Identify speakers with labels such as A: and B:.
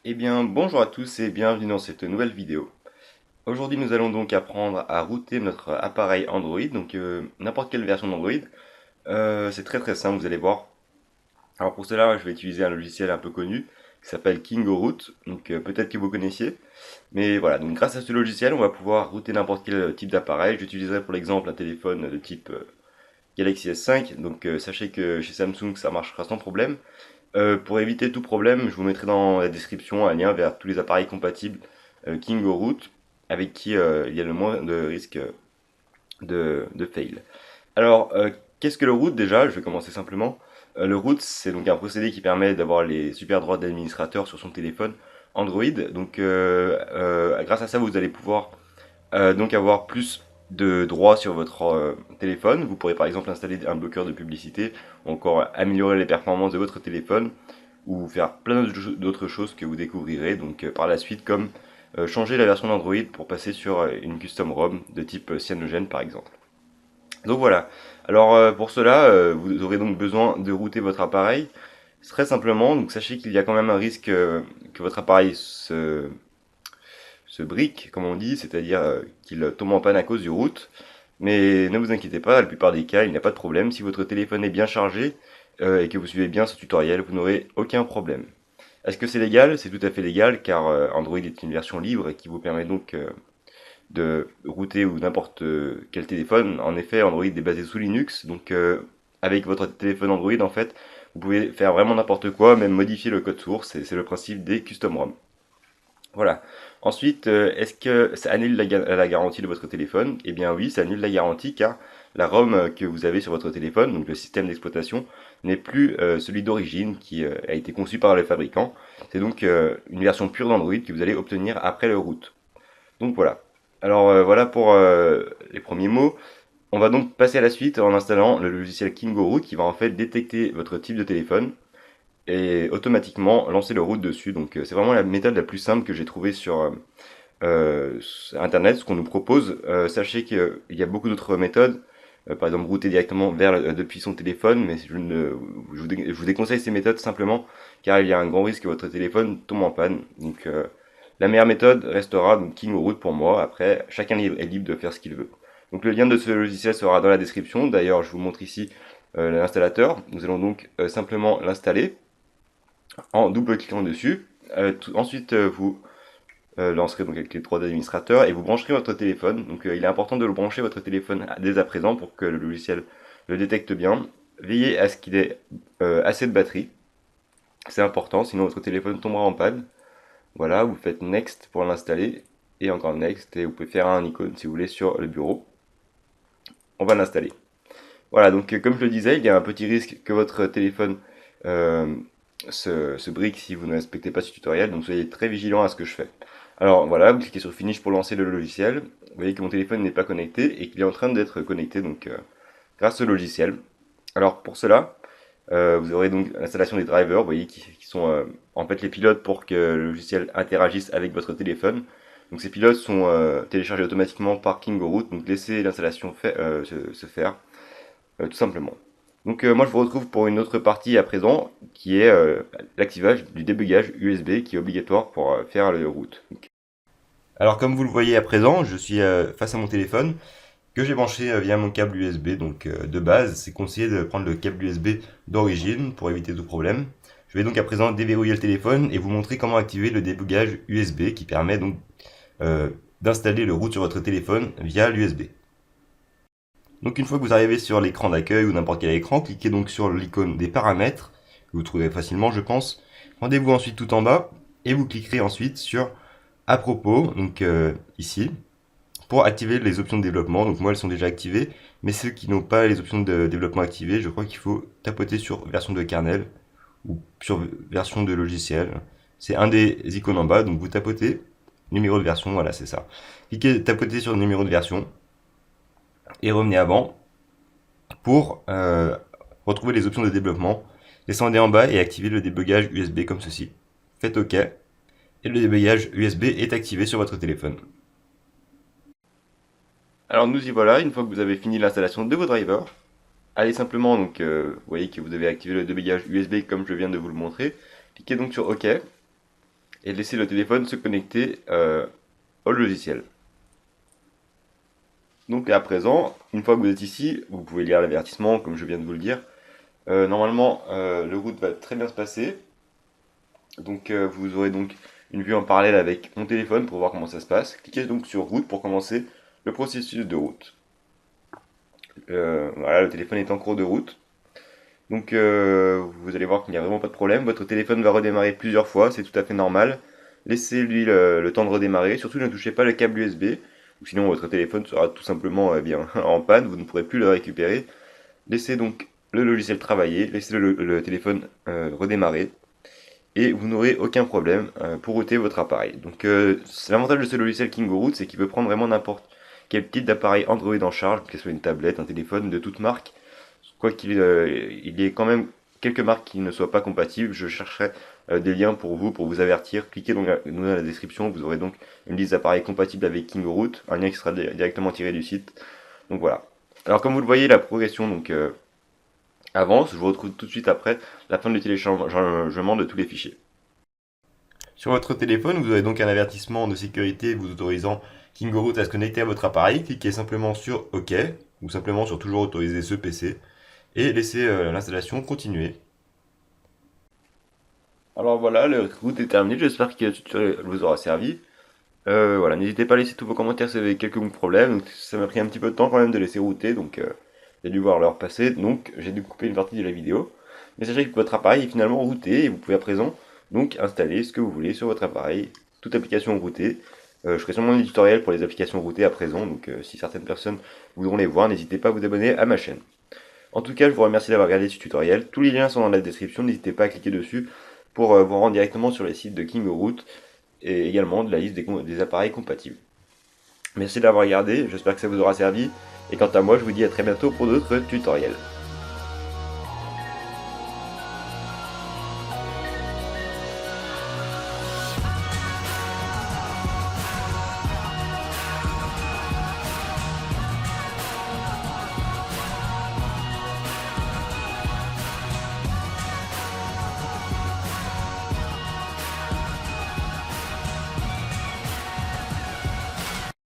A: Eh bien, bonjour à tous et bienvenue dans cette nouvelle vidéo. Aujourd'hui, nous allons donc apprendre à router notre appareil Android, donc n'importe quelle version d'Android. C'est très très simple, vous allez voir. Alors pour cela, je vais utiliser un logiciel un peu connu qui s'appelle KingoRoot, donc peut-être que vous connaissiez. Mais voilà, donc grâce à ce logiciel, on va pouvoir router n'importe quel type d'appareil. J'utiliserai pour l'exemple un téléphone de type Galaxy S5, donc sachez que chez Samsung ça marchera sans problème. Pour éviter tout problème, je vous mettrai dans la description un lien vers tous les appareils compatibles KingoRoot avec qui il y a le moins de risque de fail. Alors, qu'est-ce que le root déjà? Je vais commencer simplement. Le root, c'est donc un procédé qui permet d'avoir les super droits d'administrateur sur son téléphone Android. Donc, grâce à ça, vous allez pouvoir donc avoir plus de droits sur votre téléphone. Vous pourrez par exemple installer un bloqueur de publicité ou encore améliorer les performances de votre téléphone ou faire plein d'autres choses que vous découvrirez donc par la suite comme changer la version d'Android pour passer sur une custom ROM de type cyanogen par exemple. Donc voilà. Alors pour cela, vous aurez donc besoin de router votre appareil. Très simplement, donc sachez qu'il y a quand même un risque que votre appareil se brique, comme on dit, c'est-à-dire qu'il tombe en panne à cause du root. Mais ne vous inquiétez pas, la plupart des cas, il n'y a pas de problème. Si votre téléphone est bien chargé et que vous suivez bien ce tutoriel, vous n'aurez aucun problème. Est-ce que c'est légal? C'est tout à fait légal car Android est une version libre et qui vous permet donc de router ou n'importe quel téléphone. En effet, Android est basé sous Linux, donc avec votre téléphone Android, en fait, vous pouvez faire vraiment n'importe quoi, même modifier le code source, et c'est le principe des custom ROM. Voilà. Ensuite, est-ce que ça annule la garantie de votre téléphone? Eh bien oui, ça annule la garantie car la ROM que vous avez sur votre téléphone, donc le système d'exploitation, n'est plus celui d'origine qui a été conçu par le fabricant. C'est donc une version pure d'Android que vous allez obtenir après le root. Donc voilà. Alors voilà pour les premiers mots. On va donc passer à la suite en installant le logiciel KingoRoot qui va en fait détecter votre type de téléphone et automatiquement lancer le root dessus. Donc c'est vraiment la méthode la plus simple que j'ai trouvée sur Internet, ce qu'on nous propose. Sachez qu'il y a beaucoup d'autres méthodes, par exemple router directement depuis son téléphone, mais je vous déconseille ces méthodes simplement car il y a un grand risque que votre téléphone tombe en panne. Donc la meilleure méthode restera donc KingoRoot pour moi. Après, chacun est libre de faire ce qu'il veut. Donc le lien de ce logiciel sera dans la description. D'ailleurs, je vous montre ici l'installateur. Nous allons donc simplement l'installer en double-cliquant dessus. Ensuite, vous lancerez donc avec les droits d'administrateur et vous brancherez votre téléphone. Donc il est important de le brancher votre téléphone dès à présent pour que le logiciel le détecte bien. Veillez à ce qu'il ait assez de batterie. C'est important, sinon votre téléphone tombera en panne. Voilà, vous faites Next pour l'installer et encore Next et vous pouvez faire un icône si vous voulez sur le bureau. On va l'installer. Voilà, donc comme je le disais, il y a un petit risque que votre téléphone euh, se brique si vous ne respectez pas ce tutoriel, donc soyez très vigilant à ce que je fais. Alors voilà, vous cliquez sur Finish pour lancer le logiciel. Vous voyez que mon téléphone n'est pas connecté et qu'il est en train d'être connecté donc grâce au logiciel. Alors pour cela, vous aurez donc l'installation des drivers, vous voyez, qui sont en fait les pilotes pour que le logiciel interagisse avec votre téléphone. Donc ces pilotes sont téléchargés automatiquement par KingoRoot, donc laissez l'installation se faire, tout simplement. Donc moi je vous retrouve pour une autre partie à présent, qui est l'activage du débugage USB qui est obligatoire pour faire le root. Alors comme vous le voyez à présent, je suis face à mon téléphone que j'ai branché via mon câble USB. Donc de base, c'est conseillé de prendre le câble USB d'origine pour éviter tout problème. Je vais donc à présent déverrouiller le téléphone et vous montrer comment activer le débugage USB qui permet donc euh, d'installer le root sur votre téléphone via l'USB. Donc une fois que vous arrivez sur l'écran d'accueil ou n'importe quel écran, cliquez donc sur l'icône des paramètres, que vous trouverez facilement je pense. Rendez-vous ensuite tout en bas et vous cliquerez ensuite sur à propos, donc ici, pour activer les options de développement. Donc moi elles sont déjà activées, mais ceux qui n'ont pas les options de développement activées, je crois qu'il faut tapoter sur version de kernel ou sur version de logiciel. C'est un des icônes en bas, donc vous tapotez numéro de version, voilà c'est ça. Cliquez, tapotez sur le numéro de version et revenez avant pour retrouver les options de développement. Descendez en bas et activez le débugage USB comme ceci. Faites OK et le débugage USB est activé sur votre téléphone. Alors nous y voilà, une fois que vous avez fini l'installation de vos drivers, allez simplement, donc vous voyez que vous avez activé le débugage USB comme je viens de vous le montrer, cliquez donc sur OK, et et laisser le téléphone se connecter au logiciel. Donc à présent, une fois que vous êtes ici, vous pouvez lire l'avertissement comme je viens de vous le dire. Normalement, le route va très bien se passer. Donc vous aurez donc une vue en parallèle avec mon téléphone pour voir comment ça se passe. Cliquez donc sur route pour commencer le processus de route. Voilà, le téléphone est en cours de route. Donc vous allez voir qu'il n'y a vraiment pas de problème. Votre téléphone va redémarrer plusieurs fois, c'est tout à fait normal. Laissez-lui le temps de redémarrer. Surtout ne touchez pas le câble USB, ou sinon votre téléphone sera tout simplement bien en panne, vous ne pourrez plus le récupérer. Laissez donc le logiciel travailler, laissez le téléphone redémarrer, et vous n'aurez aucun problème pour router votre appareil. Donc l'avantage de ce logiciel KingoRoot, c'est qu'il peut prendre vraiment n'importe quel type d'appareil Android en charge, que ce soit une tablette, un téléphone de toute marque. Quoi qu'il il y ait quand même quelques marques qui ne soient pas compatibles, je chercherai des liens pour vous avertir. Cliquez donc dans la description, vous aurez donc une liste d'appareils compatibles avec KingoRoot, un lien qui sera directement tiré du site. Donc voilà. Alors comme vous le voyez, la progression donc avance. Je vous retrouve tout de suite après la fin du téléchargement de tous les fichiers. Sur votre téléphone, vous aurez donc un avertissement de sécurité vous autorisant KingoRoot à se connecter à votre appareil. Cliquez simplement sur OK ou simplement sur toujours autoriser ce PC et laissez l'installation continuer. Alors voilà, le route est terminé, j'espère que le tutoriel vous aura servi. Voilà, n'hésitez pas à laisser tous vos commentaires si vous avez quelques problèmes. Donc, ça m'a pris un petit peu de temps quand même de laisser router, donc j'ai dû voir l'heure passer, donc j'ai dû couper une partie de la vidéo. Mais sachez que votre appareil est finalement routé et vous pouvez à présent donc installer ce que vous voulez sur votre appareil, toute application routée. Je ferai sûrement des tutoriels pour les applications routées à présent, donc si certaines personnes voudront les voir, n'hésitez pas à vous abonner à ma chaîne. En tout cas, je vous remercie d'avoir regardé ce tutoriel. Tous les liens sont dans la description, n'hésitez pas à cliquer dessus pour vous rendre directement sur les sites de KingoRoot et également de la liste des appareils compatibles. Merci d'avoir regardé, j'espère que ça vous aura servi, et quant à moi, je vous dis à très bientôt pour d'autres tutoriels.